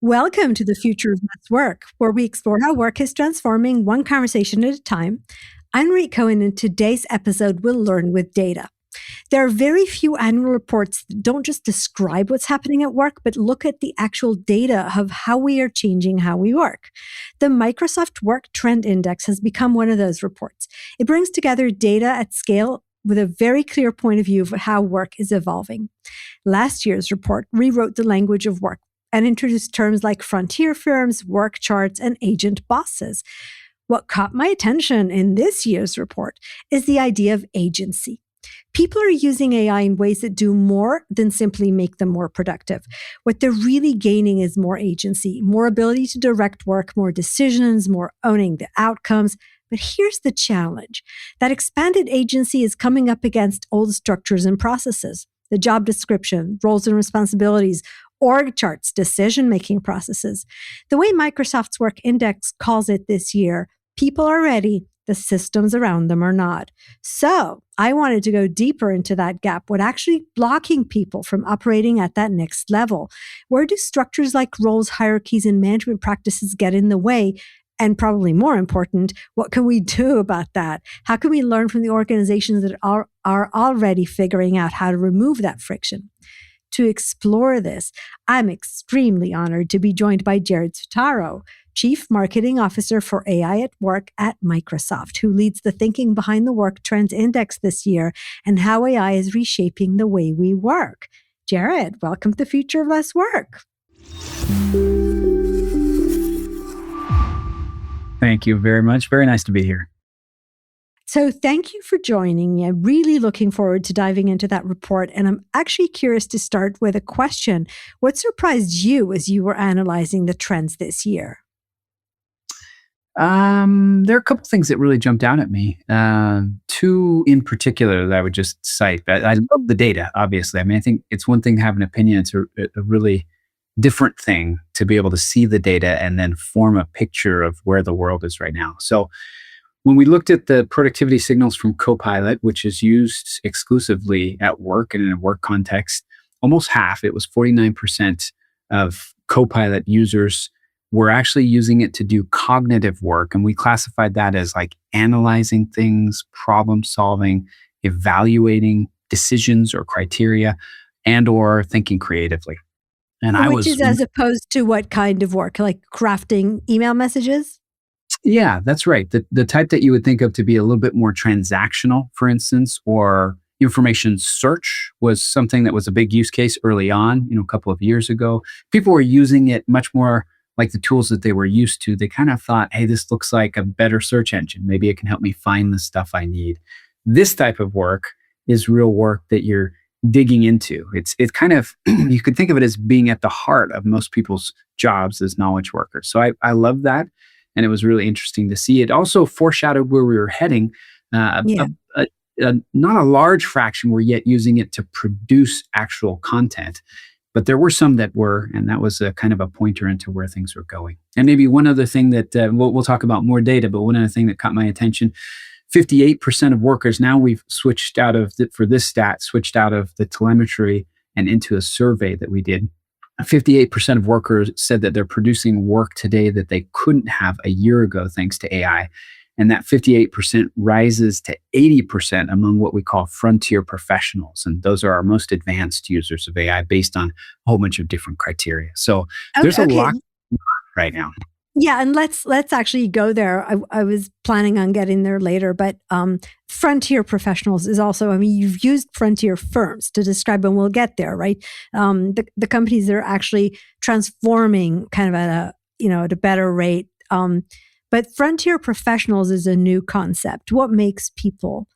Welcome to the Future of Less Work, where we explore how work is transforming one conversation at a time. I'm Nirit Cohen, and today's episode will learn with data. There are very few annual reports that don't just describe what's happening at work, but look at the actual data of how we are changing how we work. The Microsoft Work Trend Index has become one of those reports. It brings together data at scale with a very clear point of view of how work is evolving. Last year's report rewrote the language of work and introduced terms like frontier firms, work charts, and agent bosses. What caught my attention in this year's report is the idea of agency. People are using AI in ways that do more than simply make them more productive. What they're really gaining is more agency, more ability to direct work, more decisions, more owning the outcomes. But here's the challenge. That expanded agency is coming up against old structures and processes. The job description, roles and responsibilities, org charts, decision-making processes. The way Microsoft's Work Index calls it this year, people are ready, the systems around them are not. So I wanted to go deeper into that gap, what actually blocking people from operating at that next level. Where do structures like roles, hierarchies, and management practices get in the way? And probably more important, what can we do about that? How can we learn from the organizations that are already figuring out how to remove that friction? To explore this, I'm extremely honored to be joined by Jared Spataro, Chief Marketing Officer for AI at Work at Microsoft, who leads the thinking behind the Work Trends Index this year and how AI is reshaping the way we work. Jared, welcome to the Future of Less Work. Thank you very much. Very nice to be here. So thank you for joining me. I'm really looking forward to diving into that report. And I'm actually curious to start with a question. What surprised you as you were analyzing the trends this year? There are a couple things that really jumped out at me. Two in particular that I would just cite. I love the data, obviously. I mean, I think it's one thing to have an opinion. It's a really different thing to be able to see the data and then form a picture of where the world is right now. So when we looked at the productivity signals from Copilot, which is used exclusively at work and in a work context, almost half, it was 49% of Copilot users were actually using it to do cognitive work. And we classified that as like analyzing things, problem solving, evaluating decisions or criteria, and or thinking creatively. And Which is as opposed to what kind of work, like crafting email messages? Yeah, that's right. The type that you would think of to be a little bit more transactional, for instance, or information search was something that was a big use case early on, a couple of years ago. People were using it much more like the tools that they were used to. They kind of thought, hey, this looks like a better search engine. Maybe it can help me find the stuff I need. This type of work is real work that you're digging into. It's kind of, you could think of it as being at the heart of most people's jobs as knowledge workers. So I love that. And it was really interesting to see. It also foreshadowed where we were heading. Not a large fraction were yet using it to produce actual content, but there were some that were, and that was a kind of a pointer into where things were going. And maybe one other thing that we'll talk about more data, but one other thing that caught my attention, 58% of workers, now we've switched out of, for this stat, switched out of the telemetry and into a survey that we did. 58% of workers said that they're producing work today that they couldn't have a year ago thanks to AI. And that 58% rises to 80% among what we call frontier professionals. And those are our most advanced users of AI based on a whole bunch of different criteria. So there's a lot right now. Yeah, and let's actually go there. I was planning on getting there later, but frontier professionals is also, you've used frontier firms to describe, and we'll get there, right? The companies that are actually transforming kind of at a better rate. But frontier professionals is a new concept. What makes people,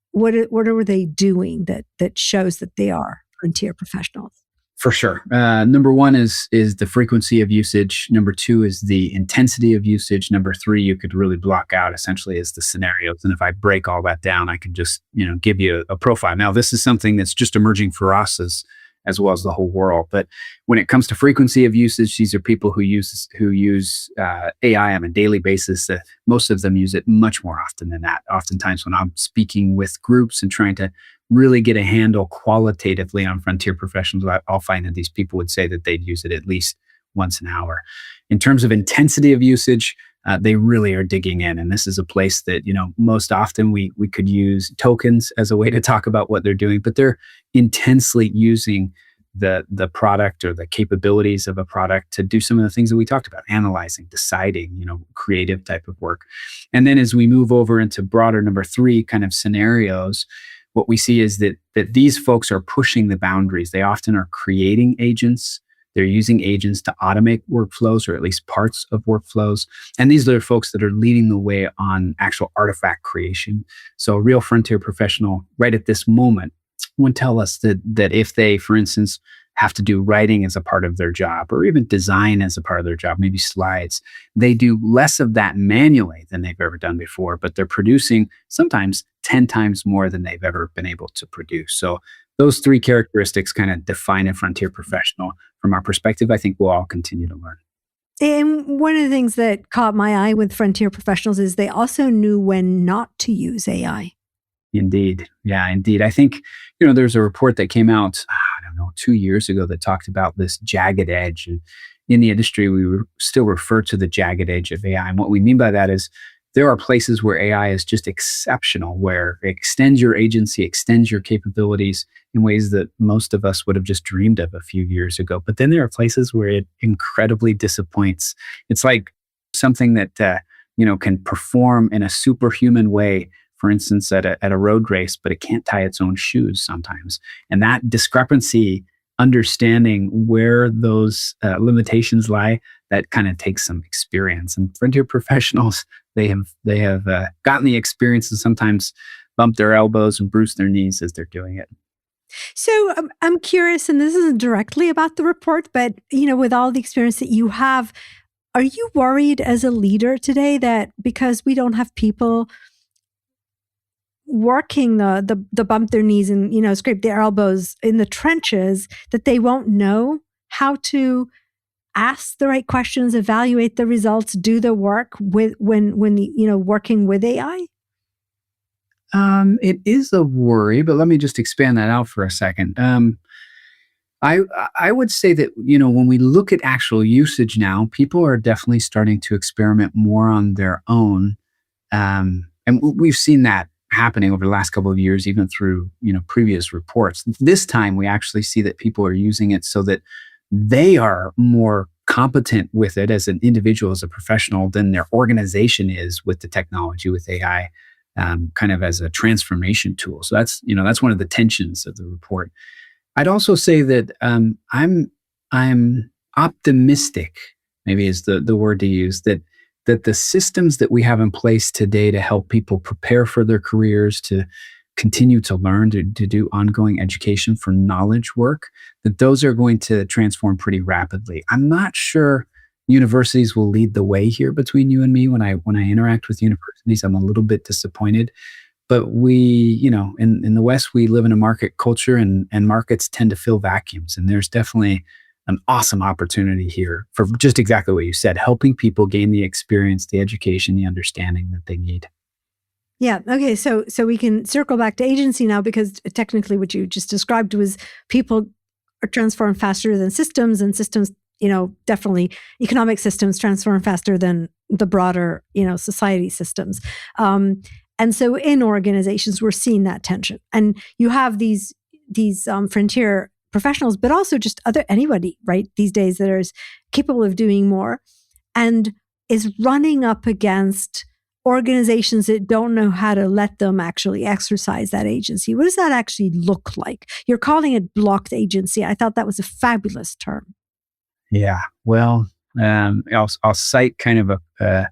what are they doing that shows that they are frontier professionals? For sure. Number one is the frequency of usage. Number two is the intensity of usage. Number three, you could really block out essentially is the scenarios. And if I break all that down, I can just, give you a profile. Now, this is something that's just emerging for us as well as the whole world. But when it comes to frequency of usage, these are people who use AI on a daily basis. Most of them use it much more often than that. Oftentimes when I'm speaking with groups and trying to really get a handle qualitatively on frontier professionals, I'll find that these people would say that they'd use it at least once an hour. In terms of intensity of usage, they really are digging in. And this is a place that, most often we could use tokens as a way to talk about what they're doing, but they're intensely using the product or the capabilities of a product to do some of the things that we talked about, analyzing, deciding, creative type of work. And then as we move over into broader number 3 kind of scenarios, what we see is that these folks are pushing the boundaries. They often are creating agents. They're using agents to automate workflows, or at least parts of workflows. And these are folks that are leading the way on actual artifact creation. So a real frontier professional right at this moment would tell us that if they, for instance, have to do writing as a part of their job, or even design as a part of their job, maybe slides, they do less of that manually than they've ever done before, but they're producing sometimes 10 times more than they've ever been able to produce. So those 3 characteristics kind of define a frontier professional. From our perspective, I think we'll all continue to learn. And one of the things that caught my eye with frontier professionals is they also knew when not to use AI. Indeed. Yeah, indeed. I think, there's a report that came out, 2 years ago that talked about this jagged edge. And in the industry, we still refer to the jagged edge of AI. And what we mean by that is there are places where AI is just exceptional, where it extends your agency, extends your capabilities in ways that most of us would have just dreamed of a few years ago. But then there are places where it incredibly disappoints. It's like something that, can perform in a superhuman way, for instance, at a road race, but it can't tie its own shoes sometimes. And that discrepancy, understanding where those limitations lie, that kind of takes some experience. And frontier professionals, they have gotten the experience and sometimes bumped their elbows and bruised their knees as they're doing it. So I'm curious, and this isn't directly about the report, but with all the experience that you have, are you worried as a leader today that because we don't have people working the bump their knees and scrape their elbows in the trenches, that they won't know how to ask the right questions, evaluate the results, do the work when working with AI? It is a worry, but let me just expand that out for a second. I would say that, when we look at actual usage now, people are definitely starting to experiment more on their own. And we've seen that happening over the last couple of years, even through, previous reports. This time we actually see that people are using it so that they are more competent with it as an individual, as a professional, than their organization is with the technology, with AI, kind of as a transformation tool. So that's one of the tensions of the report. I'd also say that I'm optimistic, maybe is the word to use, that the systems that we have in place today to help people prepare for their careers, to continue to learn, to do ongoing education for knowledge work, that those are going to transform pretty rapidly. I'm not sure universities will lead the way here between you and me. When I interact with universities, I'm a little bit disappointed. But we, in the West, we live in a market culture, and markets tend to fill vacuums. And there's definitely an awesome opportunity here for just exactly what you said, helping people gain the experience, the education, the understanding that they need. Yeah. Okay. So we can circle back to agency now, because technically what you just described was people are transformed faster than systems, and systems, definitely economic systems transform faster than the broader, society systems. And so in organizations, we're seeing that tension, and you have these frontier professionals, but also just anybody, right, these days that is capable of doing more and is running up against organizations that don't know how to let them actually exercise that agency. What does that actually look like? You're calling it blocked agency. I thought that was a fabulous term. Yeah. Well, I'll cite kind of a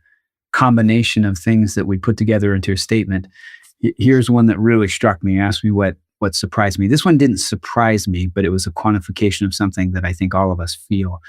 combination of things that we put together into a statement. Here's one that really struck me. You asked me what surprised me. This one didn't surprise me, but it was a quantification of something that I think all of us feel.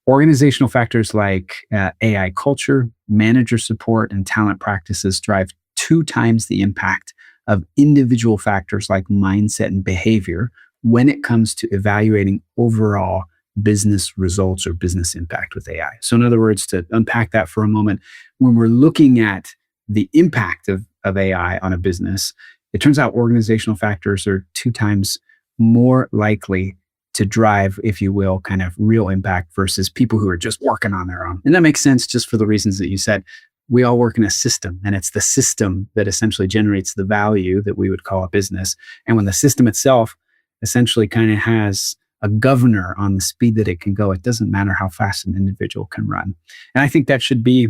Organizational factors like AI culture, manager support, and talent practices drive 2 times the impact of individual factors like mindset and behavior when it comes to evaluating overall business results or business impact with AI. So in other words, to unpack that for a moment, when we're looking at the impact of AI on a business, it turns out organizational factors are 2 times more likely to drive, if you will, kind of real impact versus people who are just working on their own. And that makes sense just for the reasons that you said. We all work in a system, and it's the system that essentially generates the value that we would call a business. And when the system itself essentially kind of has a governor on the speed that it can go, it doesn't matter how fast an individual can run. And I think that should be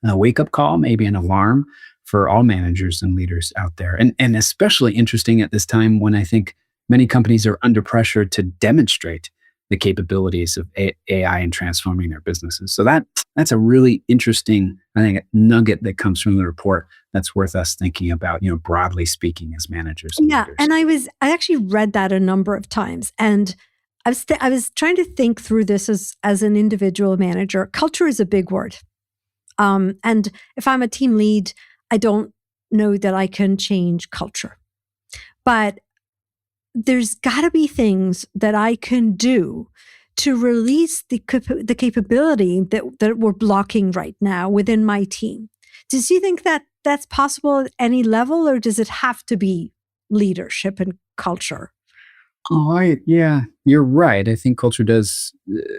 a wake-up call, maybe an alarm for all managers and leaders out there. And especially interesting at this time when I think many companies are under pressure to demonstrate the capabilities of AI in transforming their businesses. So that's a really interesting, I think, nugget that comes from the report that's worth us thinking about, broadly speaking, as managers and Yeah, leaders. and I actually read that a number of times, and I was trying to think through this as an individual manager. Culture is a big word, and if I'm a team lead, I don't know that I can change culture, but there's got to be things that I can do to release the capability that we're blocking right now within my team. Does you think that that's possible at any level, or does it have to be leadership and culture? Yeah, you're right. I think culture does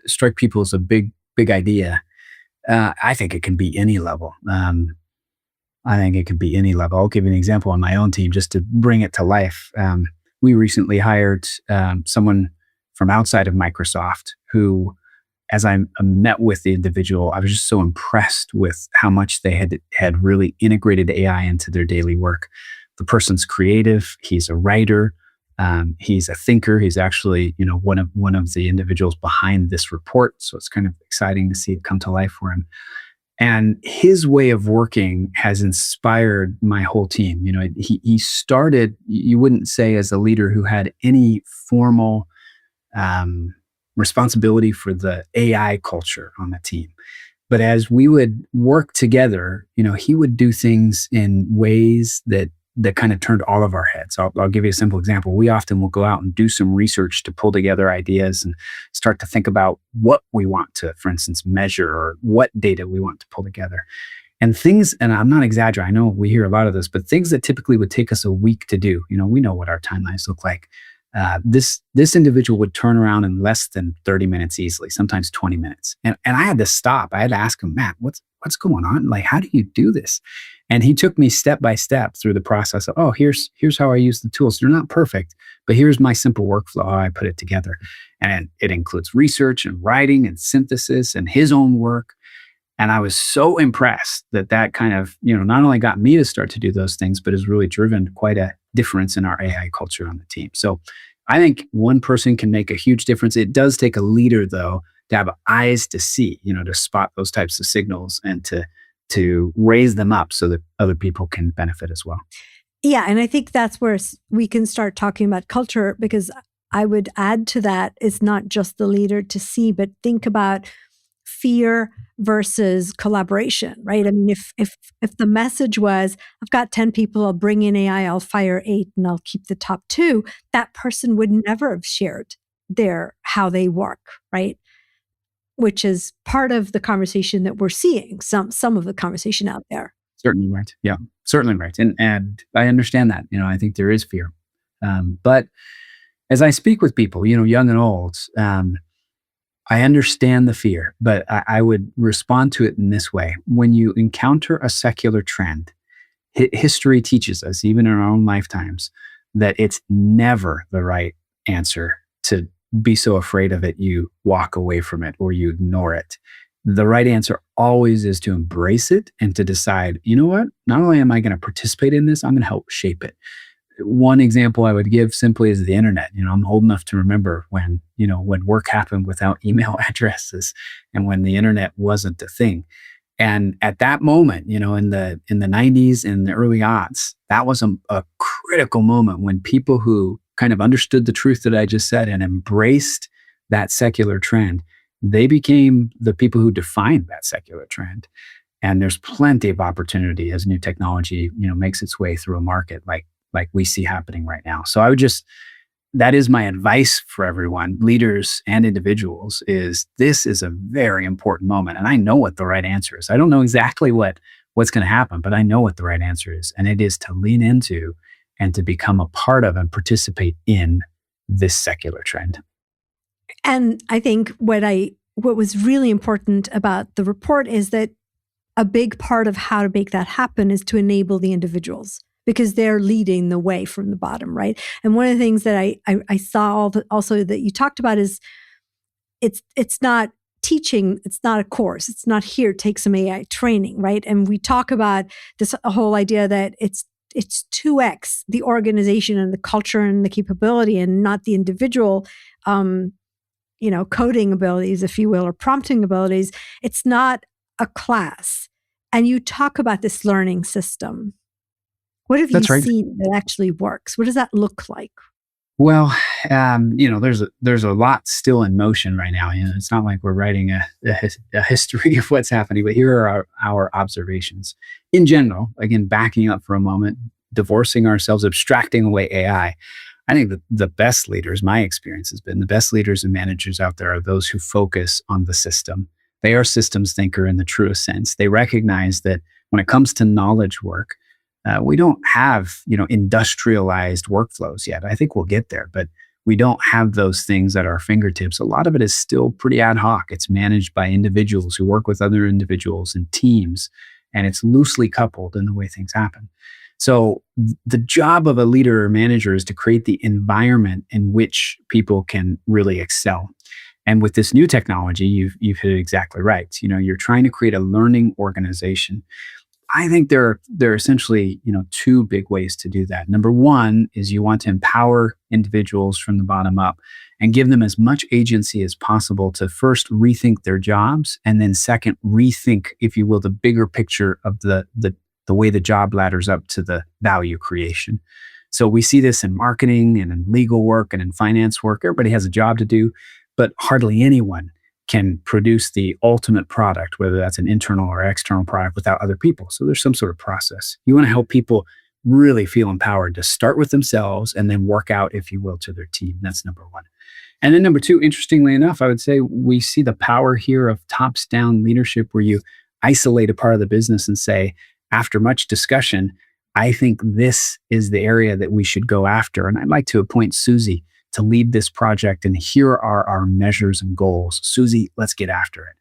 strike people as a big idea. I think it can be any level. I think it could be any level. I'll give you an example on my own team just to bring it to life. We recently hired someone from outside of Microsoft who, as I met with the individual, I was just so impressed with how much they had really integrated AI into their daily work. The person's creative. He's a writer. He's a thinker. He's actually, one of the individuals behind this report. So it's kind of exciting to see it come to life for him. And his way of working has inspired my whole team. He started, you wouldn't say as a leader who had any formal responsibility for the AI culture on the team. But as we would work together, he would do things in ways that kind of turned all of our heads. I'll give you a simple example. We often will go out and do some research to pull together ideas and start to think about what we want to, for instance, measure or what data we want to pull together. And things, and I'm not exaggerating, I know we hear a lot of this, but things that typically would take us a week to do, we know what our timelines look like. This individual would turn around in less than 30 minutes easily, sometimes 20 minutes. And I had to stop. I had to ask him, Matt, what's going on? Like, how do you do this? And he took me step by step through the process of, here's how I use the tools. They're not perfect, but here's my simple workflow, how I put it together. And it includes research and writing and synthesis and his own work. And I was so impressed that kind of, not only got me to start to do those things, but has really driven quite a difference in our AI culture on the team. So I think one person can make a huge difference. It does take a leader, though, to have eyes to see, to spot those types of signals and to raise them up so that other people can benefit as well. Yeah, and I think that's where we can start talking about culture, because I would add to that, it's not just the leader to see, but think about fear versus collaboration, right? I mean, if the message was, I've got 10 people, I'll bring in AI, I'll fire 8 and I'll keep the top 2, that person would never have shared how they work, right? Which is part of the conversation that we're seeing, some of the conversation out there. Certainly right. Yeah, certainly right. And I understand that, I think there is fear. But as I speak with people, young and old, I understand the fear, but I would respond to it in this way. When you encounter a secular trend, history teaches us, even in our own lifetimes, that it's never the right answer to be so afraid of it you walk away from it or you ignore it. The right answer always is to embrace it and to decide, what? Not only am I going to participate in this, I'm going to help shape it. One example I would give simply is the internet. I'm old enough to remember when work happened without email addresses and when the internet wasn't a thing. And at that moment, in the 90s and the early aughts, that was a critical moment when people who kind of understood the truth that I just said and embraced that secular trend, they became the people who defined that secular trend. And there's plenty of opportunity as new technology, makes its way through a market like we see happening right now. So that is my advice for everyone, leaders and individuals, this is a very important moment. And I know what the right answer is. I don't know exactly what's going to happen, but I know what the right answer is. And it is to lean into and to become a part of and participate in this secular trend. And I think what was really important about the report is that a big part of how to make that happen is to enable the individuals, because they're leading the way from the bottom, right? And one of the things that I saw also that you talked about is it's not teaching, it's not a course, it's not here, take some AI training, right? And we talk about this whole idea that it's 2x the organization and the culture and the capability, and not the individual coding abilities, if you will, or prompting abilities. It's not a class. And you talk about this learning system. What have you seen that actually works? What does that look like? Well, there's a lot still in motion right now. It's not like we're writing a history of what's happening, but here are our observations. In general, again, backing up for a moment, divorcing ourselves, abstracting away AI. I think the best leaders, my experience has been, the best leaders and managers out there are those who focus on the system. They are systems thinker in the truest sense. They recognize that when it comes to knowledge work, we don't have, industrialized workflows yet. I think we'll get there, but we don't have those things at our fingertips. A lot of it is still pretty ad hoc. It's managed by individuals who work with other individuals and teams, and it's loosely coupled in the way things happen. So the job of a leader or manager is to create the environment in which people can really excel. And with this new technology, you've hit it exactly right. You're trying to create a learning organization. I think there are essentially, two big ways to do that. Number one is you want to empower individuals from the bottom up and give them as much agency as possible to first rethink their jobs, and then second, rethink, if you will, the bigger picture of the way the job ladders up to the value creation. So we see this in marketing and in legal work and in finance work. Everybody has a job to do, but hardly anyone can produce the ultimate product, whether that's an internal or external product, without other people. So there's some sort of process. You want to help people really feel empowered to start with themselves and then work out, if you will, to their team. That's number one. And then number two, interestingly enough, I would say we see the power here of tops down leadership, where you isolate a part of the business and say, after much discussion, I think this is the area that we should go after. And I'd like to appoint Susie to lead this project. And here are our measures and goals. Susie, let's get after it.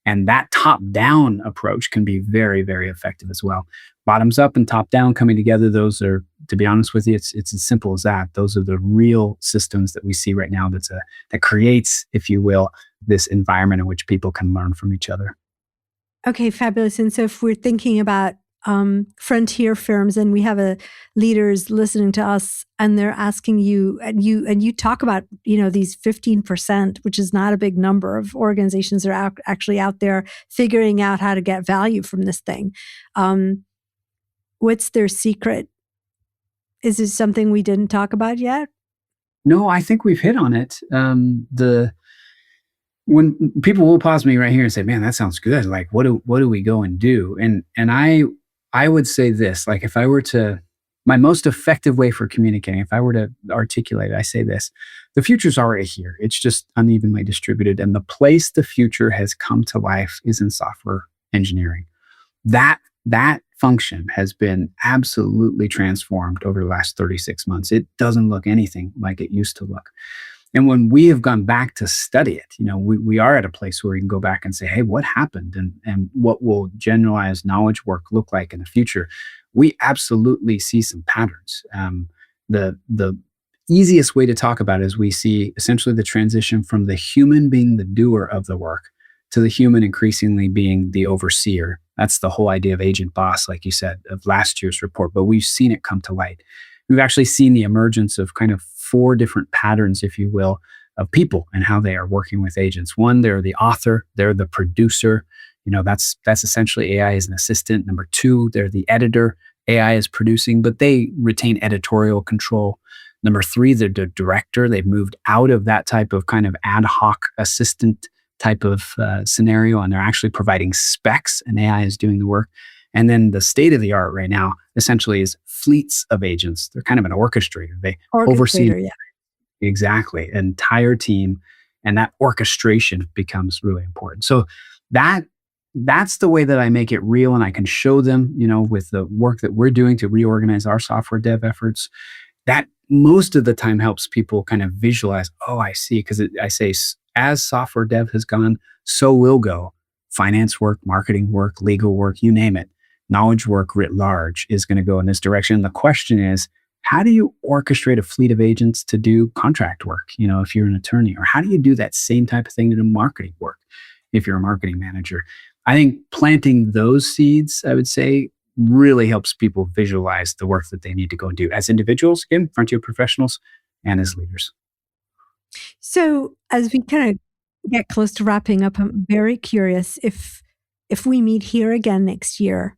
And that top-down approach can be very, very effective as well. Bottoms up and top down coming together, those are, to be honest with you, it's as simple as that. Those are the real systems that we see right now that creates, if you will, this environment in which people can learn from each other. Okay, fabulous. And so if we're thinking about frontier firms, and we have leaders listening to us, and they're asking you, and you talk about, these 15%, which is not a big number of organizations that are actually out there figuring out how to get value from this thing. What's their secret? Is it something we didn't talk about yet? No, I think we've hit on it. When people will pause me right here and say, "Man, that sounds good. Like, what do we go and do?" And I would say this, like, if I were to, my most effective way for communicating, if I were to articulate it, I say this: the future's already here. It's just unevenly distributed. And the place the future has come to life is in software engineering. That function has been absolutely transformed over the last 36 months. It doesn't look anything like it used to look. And when we have gone back to study it, we are at a place where we can go back and say, hey, what happened, and what will generalized knowledge work look like in the future? We absolutely see some patterns. The easiest way to talk about it is we see essentially the transition from the human being the doer of the work to the human increasingly being the overseer. That's the whole idea of agent boss, like you said, of last year's report, but we've seen it come to light. We've actually seen the emergence of kind of 4 different patterns, if you will, of people and how they are working with agents. One, they're the author, they're the producer. That's essentially AI as an assistant. Number 2, they're the editor. AI is producing, but they retain editorial control. Number 3, they're the director. They've moved out of that type of kind of ad hoc assistant type of scenario, and they're actually providing specs, and AI is doing the work. And then the state of the art right now essentially is fleets of agents. They're kind of an orchestrator. They oversee exactly an entire team, and that orchestration becomes really important. So that's the way that I make it real, and I can show them, with the work that we're doing to reorganize our software dev efforts. That most of the time helps people kind of visualize, oh, I see, because I say as software dev has gone, so will go finance work, marketing work, legal work, you name it. Knowledge work writ large is going to go in this direction. The question is, how do you orchestrate a fleet of agents to do contract work, if you're an attorney? Or how do you do that same type of thing to do marketing work if you're a marketing manager? I think planting those seeds, I would say, really helps people visualize the work that they need to go and do as individuals, again, frontier professionals, and as leaders. So as we kind of get close to wrapping up, I'm very curious if we meet here again next year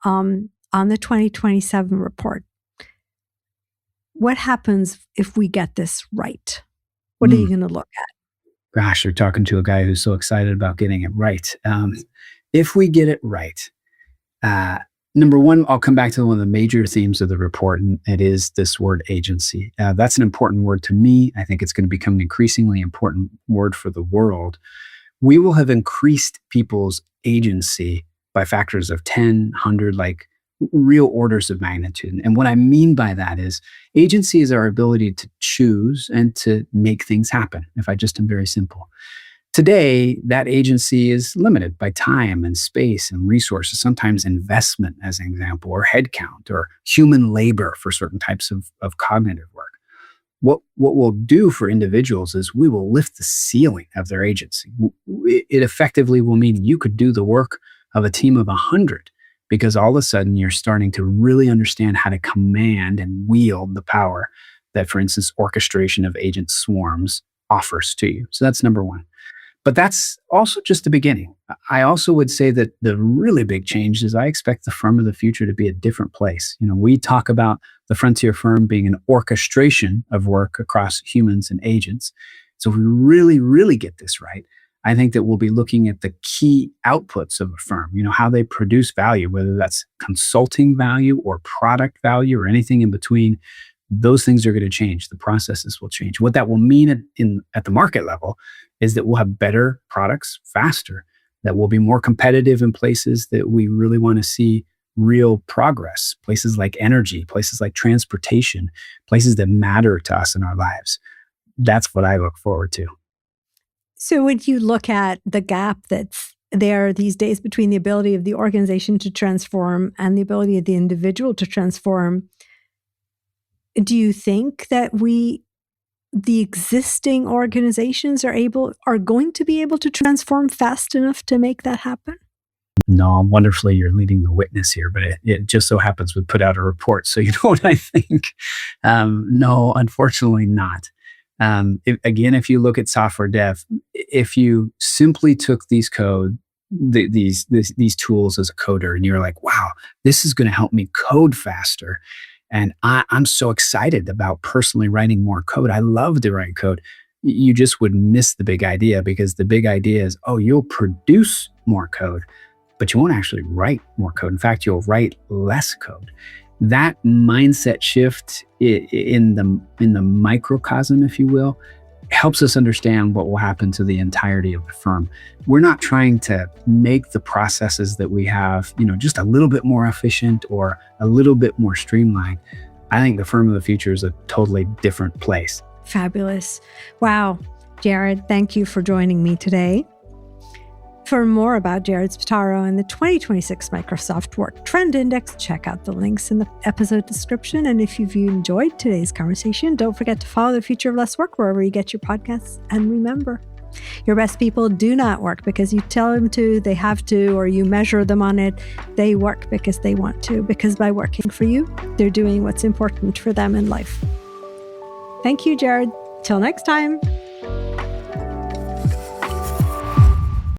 on the 2027 report, what happens if we get this right? What are you going to look at? Gosh, you're talking to a guy who's so excited about getting it right. If we get it right, number one, I'll come back to one of the major themes of the report, and it is this word agency. That's an important word to me. I think it's going to become an increasingly important word for the world. We will have increased people's agency by factors of 10, 100, like real orders of magnitude. And what I mean by that is agency is our ability to choose and to make things happen, if I just am very simple. Today, that agency is limited by time and space and resources, sometimes investment, as an example, or headcount, or human labor for certain types of cognitive work. What we'll do for individuals is we will lift the ceiling of their agency. It effectively will mean you could do the work of a team of 100, because all of a sudden you're starting to really understand how to command and wield the power that, for instance, orchestration of agent swarms offers to you. So that's number one. But that's also just the beginning. I also would say that the really big change is I expect the firm of the future to be a different place. We talk about the frontier firm being an orchestration of work across humans and agents. So if we really, really get this right, I think that we'll be looking at the key outputs of a firm, how they produce value, whether that's consulting value or product value or anything in between. Those things are going to change. The processes will change. What that will mean at the market level is that we'll have better products faster, that we'll be more competitive in places that we really want to see real progress, places like energy, places like transportation, places that matter to us in our lives. That's what I look forward to. So would you look at the gap that's there these days between the ability of the organization to transform and the ability of the individual to transform? Do you think that the existing organizations are going to be able to transform fast enough to make that happen? No, wonderfully, you're leading the witness here, but it just so happens we put out a report. So you know what I think? No, unfortunately not. If you look at software dev, if you simply took these these tools as a coder and you're like, wow, this is going to help me code faster. And I'm so excited about personally writing more code. I love to write code. You just would miss the big idea, because the big idea is, you'll produce more code, but you won't actually write more code. In fact, you'll write less code. That mindset shift in the microcosm, if you will, helps us understand what will happen to the entirety of the firm. We're not trying to make the processes that we have, just a little bit more efficient or a little bit more streamlined. I think the firm of the future is a totally different place. Fabulous. Wow. Jared, thank you for joining me today. For more about Jared Spataro and the 2026 Microsoft Work Trend Index, check out the links in the episode description. And if you've enjoyed today's conversation, don't forget to follow The Future of Less Work wherever you get your podcasts. And remember, your best people do not work because you tell them to, they have to, or you measure them on it. They work because they want to, because by working for you, they're doing what's important for them in life. Thank you, Jared. Till next time.